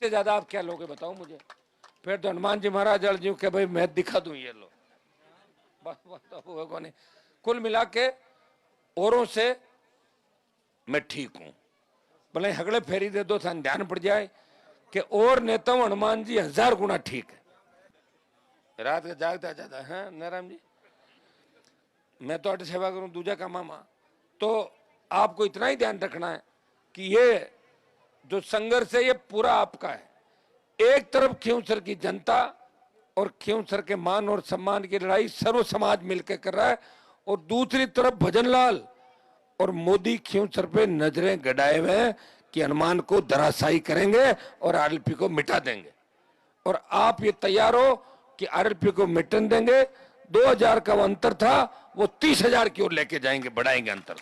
इससे ज्यादा आप क्या लोगे बताओ मुझे। फिर तो हनुमान जी महाराज अर्जुन के भाई मैं दिखा दूं ये लो, बस वो कौन है। कुल मिला के औरों से मैं ठीक हूं, भले हगड़े फेरी दे दो थान ध्यान पड़ जाए कि और नेताओं हनुमान जी 1000 गुना ठीक है। रात के जागता जाता है नारायण जी, मैं तो अट सेवा करूं दूजा का मामा। तो आपको इतना ही ध्यान रखना है कि ये जो संघर्ष है ये पूरा आपका है। एक तरफ खींवसर की जनता और खींवसर के मान और सम्मान की लड़ाई सर्व समाज मिलकर कर रहा है, और दूसरी तरफ भजनलाल और मोदी खींवसर पे नजरें गड़ाए हुए हैं कि हनुमान को धराशायी करेंगे और आरएलपी को मिटा देंगे। और आप ये तैयार हो कि आरएलपी को मिटन देंगे। 2000 का वो अंतर था, वो 30,000 की ओर लेके जाएंगे, बढ़ाएंगे अंतर।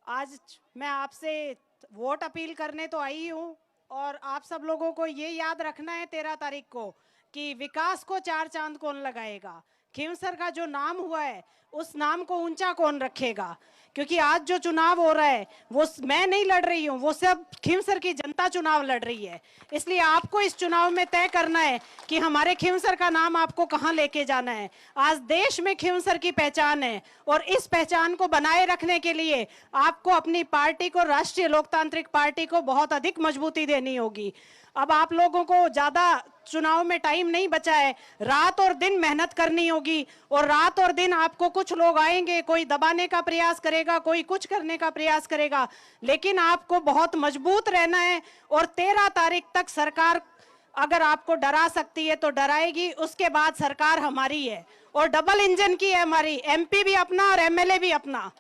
आज मैं आपसे वोट अपील करने तो आई हूँ, और आप सब लोगों को ये याद रखना है 13 तारीख को कि विकास को 4 चांद कौन लगाएगा, खींवसर का जो नाम हुआ है उस नाम को ऊंचा कौन रखेगा। क्योंकि आज जो चुनाव हो रहा है वो मैं नहीं लड़ रही हूँ, वो सब खींवसर की जनता चुनाव लड़ रही है। इसलिए आपको इस चुनाव में तय करना है कि हमारे खींवसर का नाम आपको कहाँ लेके जाना है। आज देश में खींवसर की पहचान है, और इस पहचान को बनाए रखने के लिए आपको अपनी पार्टी को, राष्ट्रीय लोकतांत्रिक पार्टी को बहुत अधिक मजबूती देनी होगी। अब आप लोगों को ज्यादा चुनाव में टाइम नहीं बचा है, रात और दिन मेहनत करनी होगी। और रात और दिन आपको कुछ लोग आएंगे, कोई दबाने का प्रयास करेगा, कोई कुछ करने का प्रयास करेगा, लेकिन आपको बहुत मजबूत रहना है। और 13 तारीख तक सरकार अगर आपको डरा सकती है तो डराएगी, उसके बाद सरकार हमारी है और डबल इंजन की है हमारी, एमपी भी अपना और एमएलए भी अपना।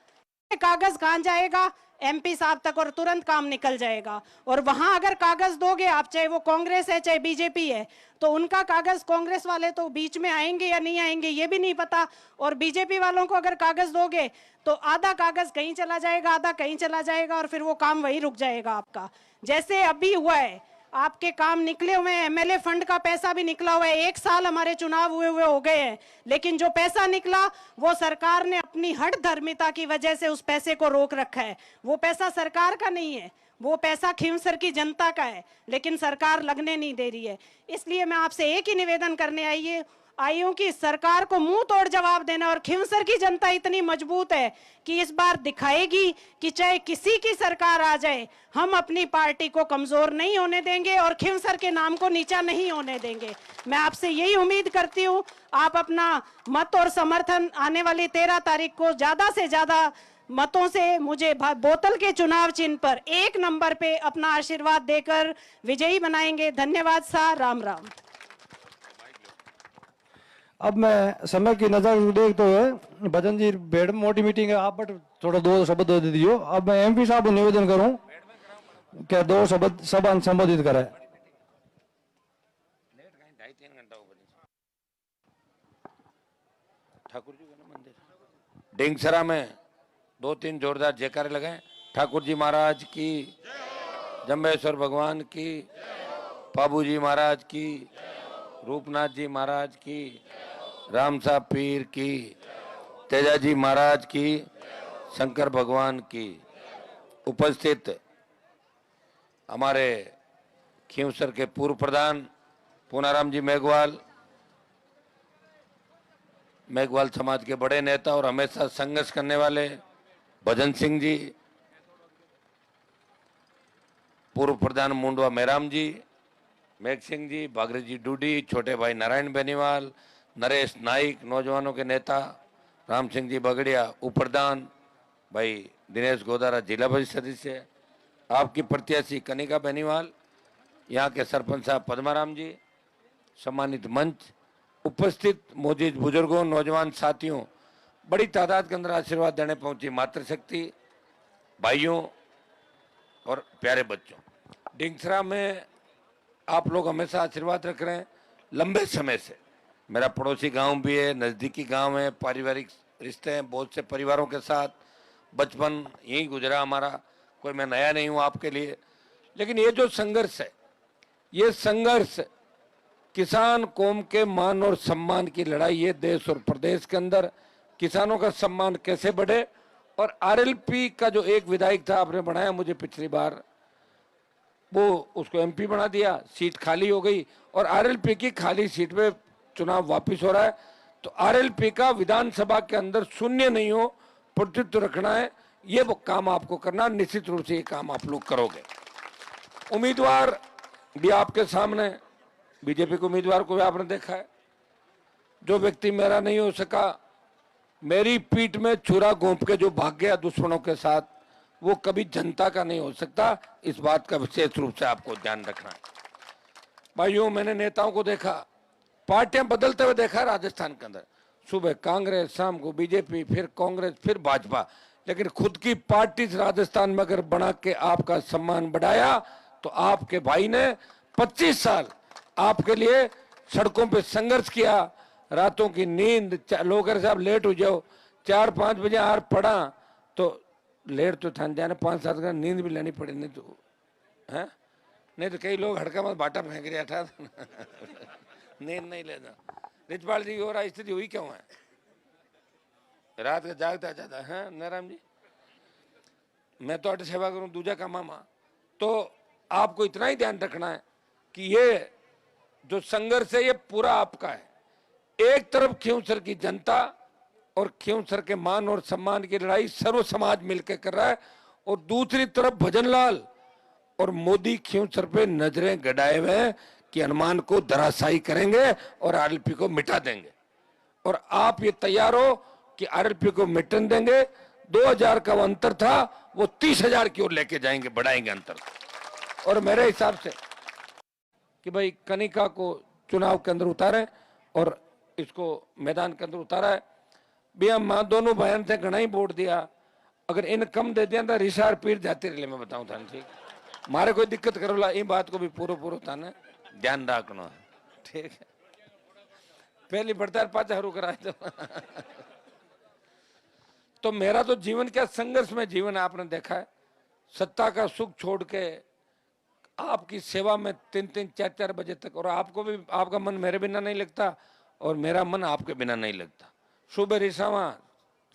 कागज कहां जाएगा, एमपी साहब तक, और तुरंत काम निकल जाएगा। और वहां अगर कागज दोगे आप, चाहे वो कांग्रेस है चाहे बीजेपी है, तो उनका कागज, कांग्रेस वाले तो बीच में आएंगे या नहीं आएंगे ये भी नहीं पता, और बीजेपी वालों को अगर कागज दोगे तो आधा कागज कहीं चला जाएगा, आधा कहीं चला जाएगा, और फिर वो काम वहीं रुक जाएगा आपका। जैसे अभी हुआ है, आपके काम निकले हुए हैं, एमएलए फंड का पैसा भी निकला हुआ है। 1 साल हमारे चुनाव हुए हो गए हैं, लेकिन जो पैसा निकला वो सरकार ने अपनी हठ धर्मिता की वजह से उस पैसे को रोक रखा है। वो पैसा सरकार का नहीं है, वो पैसा खींवसर की जनता का है, लेकिन सरकार लगने नहीं दे रही है। इसलिए मैं आपसे एक ही निवेदन करने आई हूं कि सरकार को मुंह तोड़ जवाब देना। और खींवसर की जनता इतनी मजबूत है कि इस बार दिखाएगी कि चाहे किसी की सरकार आ जाए, हम अपनी पार्टी को कमजोर नहीं होने देंगे और खींवसर के नाम को नीचा नहीं होने देंगे। मैं आपसे यही उम्मीद करती हूं, आप अपना मत और समर्थन आने वाली 13 तारीख को ज्यादा से ज्यादा मतों से मुझे बोतल के चुनाव चिन्ह पर 1 नंबर पे अपना आशीर्वाद देकर विजयी बनाएंगे। धन्यवाद सा, राम राम। अब मैं समय की नजर देखते हुए, भजन जी बेड में मोटी मीटिंग है, आप बट थोड़ा 2 शब्द दे दीजिए। अब मैं एमपी साहब को निवेदन करूं क्या 2 शब्द सभा संबोधित करे। ठाकुर जी का मंदिर ढींगसरा में 2-3 जोरदार जयकारे लगाएं। ठाकुर जी महाराज की, जम्बेश्वर भगवान की, बाबू जी महाराज की, रूपनाथ जी महाराज की, राम साहब पीर की, तेजा जी महाराज की, शंकर भगवान की। उपस्थित हमारे खींवसर के पूर्व प्रधान पूनाराम जी मेघवाल समाज के बड़े नेता और हमेशा संघर्ष करने वाले भजन सिंह जी, पूर्व प्रधान मुंडवा मेहराम जी, मेघ सिंह जी, बागरे जी डूडी, छोटे भाई नारायण बेनीवाल, नरेश नाइक, नौजवानों के नेता राम सिंह जी बगड़िया, उपप्रधान भाई दिनेश गोदारा, जिला परिषद सदस्य, आपकी प्रत्याशी कनिका बेनीवाल, यहाँ के सरपंच साहब पद्माराम जी, सम्मानित मंच, उपस्थित मौजूद बुजुर्गों, नौजवान साथियों, बड़ी तादाद के अंदर आशीर्वाद देने पहुंची मातृशक्ति, भाइयों और प्यारे बच्चों। ढींगसरा में आप लोग हमेशा आशीर्वाद रख रहे हैं लंबे समय से। मेरा पड़ोसी गांव भी है, नज़दीकी गांव है, पारिवारिक रिश्ते हैं बहुत से परिवारों के साथ, बचपन यहीं गुजरा हमारा, कोई मैं नया नहीं हूं आपके लिए। लेकिन ये जो संघर्ष है, ये संघर्ष किसान कौम के मान और सम्मान की लड़ाई है। देश और प्रदेश के अंदर किसानों का सम्मान कैसे बढ़े, और आरएलपी का जो एक विधायक था आपने बढ़ाया, मुझे पिछली बार वो उसको एमपी बना दिया, सीट खाली हो गई और आरएलपी की खाली सीट पे चुनाव वापस हो रहा है। तो आरएलपी का विधानसभा के अंदर शून्य नहीं हो, प्रतित्व रखना है, ये वो काम आपको करना, निश्चित रूप से ये काम आप लोग करोगे। उम्मीदवार भी आपके सामने, बीजेपी के उम्मीदवार को भी आपने देखा है। जो व्यक्ति मेरा नहीं हो सका, मेरी पीठ में छुरा घोंप के जो भाग गया दुश्मनों के साथ, वो कभी जनता का नहीं हो सकता। इस बात का विशेष रूप से आपको ध्यान रखना है। भाइयों, मैंने नेताओं को देखा, पार्टियां बदलते हुए देखा राजस्थान के अंदर, सुबह कांग्रेस, शाम को बीजेपी, फिर कांग्रेस, फिर भाजपा, लेकिन खुद की पार्टी राजस्थान में अगर बना के आपका सम्मान बढ़ाया तो आपके भाई ने 25 साल आपके लिए सड़कों पे संघर्ष किया। रातों की नींद, लोग अगर साहब लेट हो जाओ, 4-5 बजे आर पड़ा तो लेट तो था जाने, 5-7 घंटे नींद भी लेनी पड़ी, नहीं तो है नहीं तो कई लोग हड़का मत बाटा फेंक रहा था नींद नहीं लेना। रिचपाल जी और स्थिति हुई क्यों है? रात का जागता जाता है नारायण जी। मैं तो अट सेवा करूं, दूजा का मामा। तो आपको इतना ही ध्यान रखना है कि ये जो संघर्ष है ये पूरा आपका है। एक तरफ खींवसर की जनता और खींवसर के मान और सम्मान की लड़ाई सर्व समाज मिलकर कर रहा है, और दूसरी तरफ भजनलाल और मोदी खींवसर पे नजरें गड़ाए हुए हैं कि हनुमान को धराशायी करेंगे और आरएलपी को मिटा देंगे। और आप ये तैयार हो कि आरएलपी को मिटन देंगे। 2000 का वो अंतर था, वो 30,000 की ओर लेके जाएंगे, बढ़ाएंगे अंतर। और मेरे हिसाब से कि भाई कनिका को चुनाव के अंदर उतारे और इसको मैदान के अंदर उतारा है। भैया माँ दोनों बहन थे, घना ही वोट दिया, अगर इन कम दे दिया तो रिशार पीर जाते रहे। मैं बताऊं था, ठीक मारे कोई दिक्कत करोला, इन बात को भी पूरा था ना ध्यान रखना है, ठीक है। पहली बढ़ता पाचा हरू कराए तो मेरा तो जीवन क्या संघर्ष में जीवन आपने देखा है। सत्ता का सुख छोड़ के आपकी सेवा में 3-3, 4-4 बजे तक, और आपको भी आपका मन मेरे बिना नहीं लगता और मेरा मन आपके बिना नहीं लगता। सुबह रिसावा,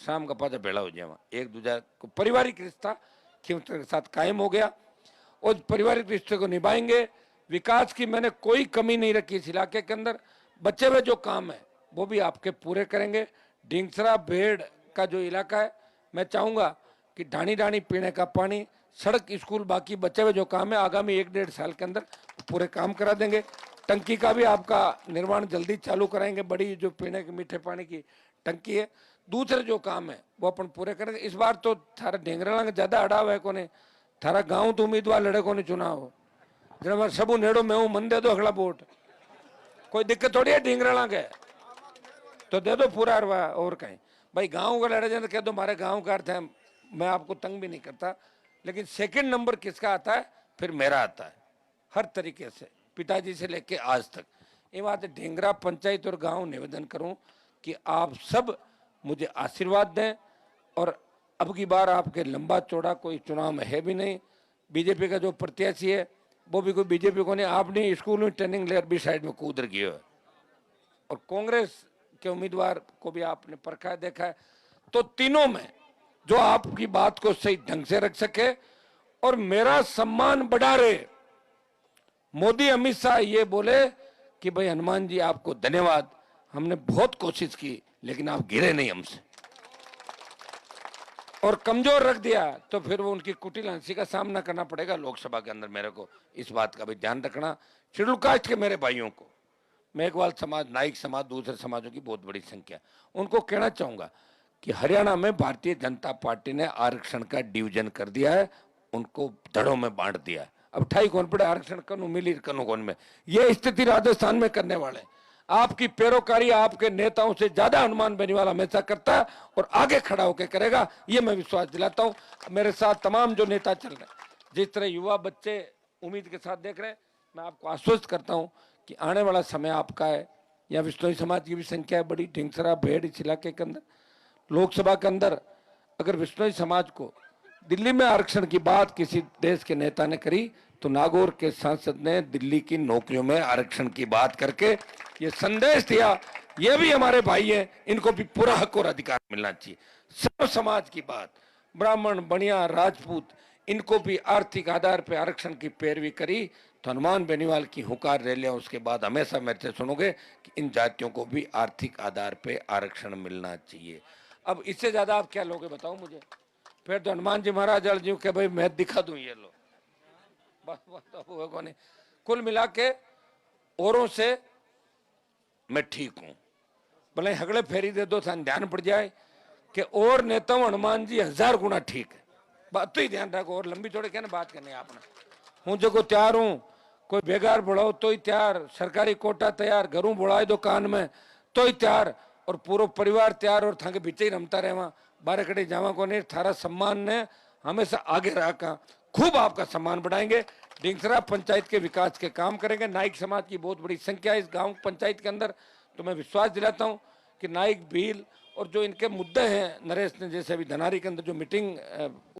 शाम का पाचा भेड़ा हो जावा, एक दूसरे को पारिवारिक रिश्ता खींवसर के साथ कायम हो गया और पारिवारिक रिश्ते को निभाएंगे। विकास की मैंने कोई कमी नहीं रखी इस इलाके के अंदर। बचे हुए जो काम है वो भी आपके पूरे करेंगे। ढींगसरा भेड़ का जो इलाका है, मैं चाहूंगा कि ढाणी ढाणी पीने का पानी, सड़क, स्कूल, बाकी बचे हुए जो काम है आगामी 1-1.5 साल के अंदर पूरे काम करा देंगे। टंकी का भी आपका निर्माण जल्दी चालू कराएंगे, बड़ी जो पीने के मीठे पानी की टंकी है। दूसरे जो काम है वो अपन पूरे करेंगे। इस बार तो थारा ढेंगराला ज्यादा अड़ाव है कोने, थारा गांव तो उम्मीदवार लड़े को नहीं चुनाव जब सबू नेड़ो मैं हूं, मन दे दो अगला वोट, कोई दिक्कत थोड़ी है। ढेंगराला के तो दे दो पूरा अरवा, और कहीं भाई गांव का लड़े जाए कह दो हमारे गांव का अर्थ है। मैं आपको तंग भी नहीं करता, लेकिन सेकंड नंबर किसका आता है? फिर मेरा आता है, हर तरीके से, पिताजी से लेके आज तक। ये बात ढेंगरा पंचायत और गांव निवेदन करूं कि आप सब मुझे आशीर्वाद दें। और अब की बार आपके लंबा चौड़ा कोई चुनाव में है भी नहीं। बीजेपी का जो प्रत्याशी है वो भी कोई बीजेपी को नहीं, आपने स्कूल में ट्रेनिंग लेकर भी साइड में कूद रखी है। और कांग्रेस के उम्मीदवार को भी आपने परखा है, देखा है। तो तीनों में जो आपकी बात को सही ढंग से रख सके और मेरा सम्मान बढ़ा रहे। मोदी, अमित शाह ये बोले कि भाई हनुमान जी आपको धन्यवाद, हमने बहुत कोशिश की लेकिन आप गिरे नहीं हमसे, और कमजोर रख दिया तो फिर वो उनकी कुटिल हंसी का सामना करना पड़ेगा लोकसभा के अंदर। मेरे को इस बात का भी ध्यान रखना। शेड्यूल कास्ट के मेरे भाइयों को, मेघवाल समाज, नाइक समाज, दूसरे समाजों की बहुत बड़ी संख्या, उनको कहना चाहूंगा कि हरियाणा में भारतीय जनता पार्टी ने आरक्षण का डिवीजन कर दिया है, उनको धड़ों में बांट दिया है। अब ठाई कौन पड़े, आरक्षण कनु मिली कनु कौन में, ये स्थिति राजस्थान में करने वाले। आपकी पैरोकारी आपके नेताओं से ज्यादा हनुमान बेनीवाल हमेशा करता है और आगे खड़ा होकर करेगा, ये मैं विश्वास दिलाता हूं। मेरे साथ तमाम जो नेता चल रहे हैं, जिस तरह युवा बच्चे उम्मीद के साथ देख रहे हैं, मैं आपको आश्वस्त करता हूं कि आने वाला समय आपका है। या विश्नोई समाज की भी संख्या है बड़ी, ढींगसरा भेड़ इस इलाके के अंदर। लोकसभा के अंदर अगर विश्नोई समाज को दिल्ली में आरक्षण की बात किसी देश के नेता ने करी तो नागौर के सांसद ने दिल्ली की नौकरियों में आरक्षण की बात करके ये संदेश दिया, ये भी हमारे भाई हैं, इनको भी पूरा हक और अधिकार मिलना चाहिए। सब समाज की बात, ब्राह्मण, बनिया, राजपूत, इनको भी आर्थिक आधार पे आरक्षण की पैरवी करी तो हनुमान बेनीवाल की हुंकार रैलियां उसके बाद हमेशा मेरे से सुनोगे कि इन जातियों को भी आर्थिक आधार पे आरक्षण मिलना चाहिए। अब इससे ज्यादा आप क्या लोगे बताओ मुझे? फिर तो हनुमान जी महाराज अर्जी के भाई मैं दिखा दूं ये लो, बस अब हुआ कौन है? कुल मिला के औरों से मैं ठीक हूं, भले हगड़े फेरी दे दो थान ध्यान पड़ जाए कि और नेताओं हनुमान जी 1000 गुना ठीक है। बात तो ही ध्यान रखो, और लंबी चौड़े क्या ना बात करनी है आपने। हूँ जो तैयार हूँ, कोई बेगार बढ़ाओ तो ही तैयार, सरकारी कोटा तैयार, घरों बुढ़ाए दो कान में तो ही तैयार, और पूरा परिवार तैयार, और थाके बीचे ही रमता रहे बारह कड़े जावा को नहीं। थारा सम्मान ने हमेशा आगे रखा, खूब आपका सम्मान बढ़ाएंगे। डिंगसरा पंचायत के विकास के काम करेंगे। नाइक समाज की बहुत बड़ी संख्या है इस गांव पंचायत के अंदर, तो मैं विश्वास दिलाता हूं कि नाइक भील और जो इनके मुद्दे हैं, नरेश ने जैसे अभी धनारी के अंदर जो मीटिंग